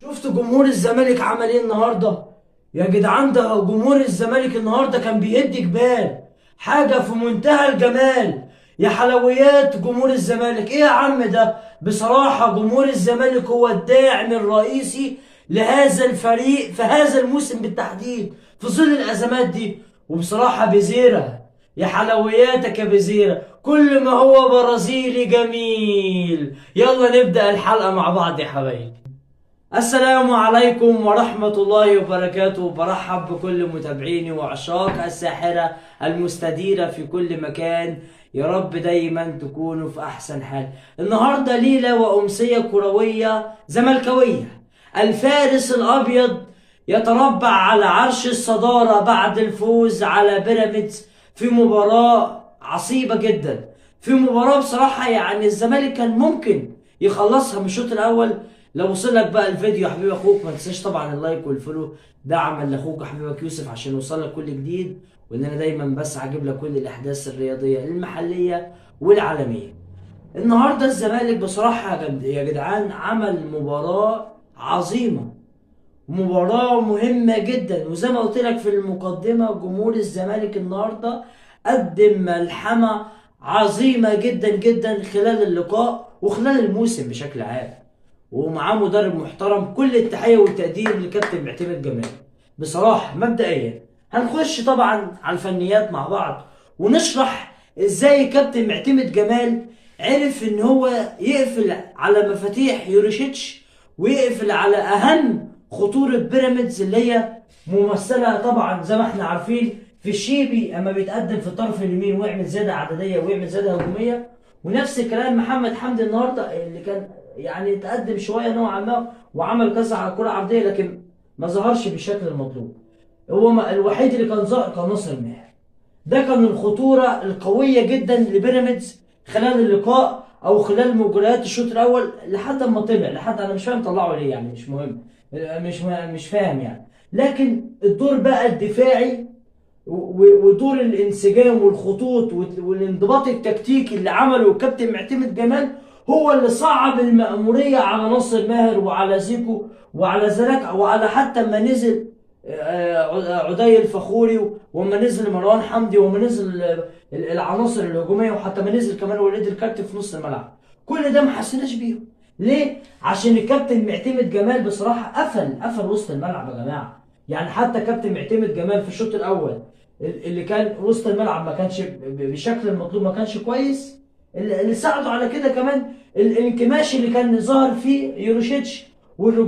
شفت جمهور الزمالك عمل ايه النهارده؟ يا جدعان، ده جمهور الزمالك النهارده كان بيهد جبال. حاجه في منتهى الجمال. يا حلويات جمهور الزمالك، ايه يا عم ده؟ بصراحه جمهور الزمالك هو الداعم الرئيسي لهذا الفريق في هذا الموسم بالتحديد في ظل الازمات دي. وبصراحه بزيره، يا حلوياتك يا بزيره، كل ما هو برازيلي جميل. يلا نبدأ الحلقه مع بعض يا حبايبي. السلام عليكم ورحمة الله وبركاته. برحب بكل متابعيني وعشاق الساحرة المستديرة في كل مكان. يا رب دايما تكونوا في أحسن حال. النهاردة ليلة وأمسية كروية زملكاوية. الفارس الأبيض يتربع على عرش الصدارة بعد الفوز على بيراميدز في مباراة عصيبة جدا. في مباراة بصراحة يعني الزمالك كان ممكن يخلصها من الشوط الأول. لو وصلك بقى الفيديو يا حبيبي اخوك، ما تنساش طبعا اللايك والفولو دعما لاخوك حبيبك يوسف عشان يوصلك كل جديد. وان انا دايما بس عاجب لك كل الاحداث الرياضيه المحليه والعالميه. النهارده الزمالك بصراحه يا جدعان عمل مباراه عظيمه، مباراه مهمه جدا. وزي ما قلت لك في المقدمه، جمهور الزمالك النهارده قدم ملحمه عظيمه جدا جدا خلال اللقاء وخلال الموسم بشكل عام. ومعاه مدرب محترم. كل التحيه والتقدير لكابتن معتمد جمال. بصراحه مبدئيا هنخش طبعا على الفنيات مع بعض ونشرح ازاي كابتن معتمد جمال عرف ان هو يقفل على مفاتيح يوريشيتش ويقفل على اهم خطوره بيراميدز اللي هي ممثله طبعا زي ما احنا عارفين في الشيبي اما بيتقدم في الطرف اليمين ويعمل زياده عدديه ويعمل زياده هجوميه. ونفس الكلام محمد حمدي النهارده اللي كان يعني تقدم شويه نوعا ما وعمل كذا على كره عرضيه، لكن ما ظهرش بالشكل المطلوب. هو الوحيد اللي كان ظاهر كان ناصر ماهر. ده كان الخطوره القويه جدا لبيراميدز خلال اللقاء او خلال مجريات الشوط الاول لحد ما طلع. لحد انا مش فاهم طلعه ليه، يعني مش مهم، مش فاهم يعني. لكن الدور بقى الدفاعي ودور الانسجام والخطوط والانضباط التكتيكي اللي عمله الكابتن معتمد جمال هو اللي صعب المأمورية على ناصر ماهر وعلى زيكو وعلى زلاك وعلى حتى ما نزل عدي الفخوري وما نزل مروان حمدي وما نزل العناصر الهجومية وحتى ما نزل كمان وليد الكارت في نص الملعب. كل ده ما حسيناش بيهم. ليه؟ عشان الكابتن معتمد جمال بصراحة قفل وسط الملعب يا جماعة. يعني حتى كابتن معتمد جمال في الشوط الأول اللي كان وسط الملعب ما كانش بالشكل المطلوب، ما كانش كويس. اللي ساعده على كده كمان الانكماش اللي كان ظاهر فيه يوروشيتش والرجوع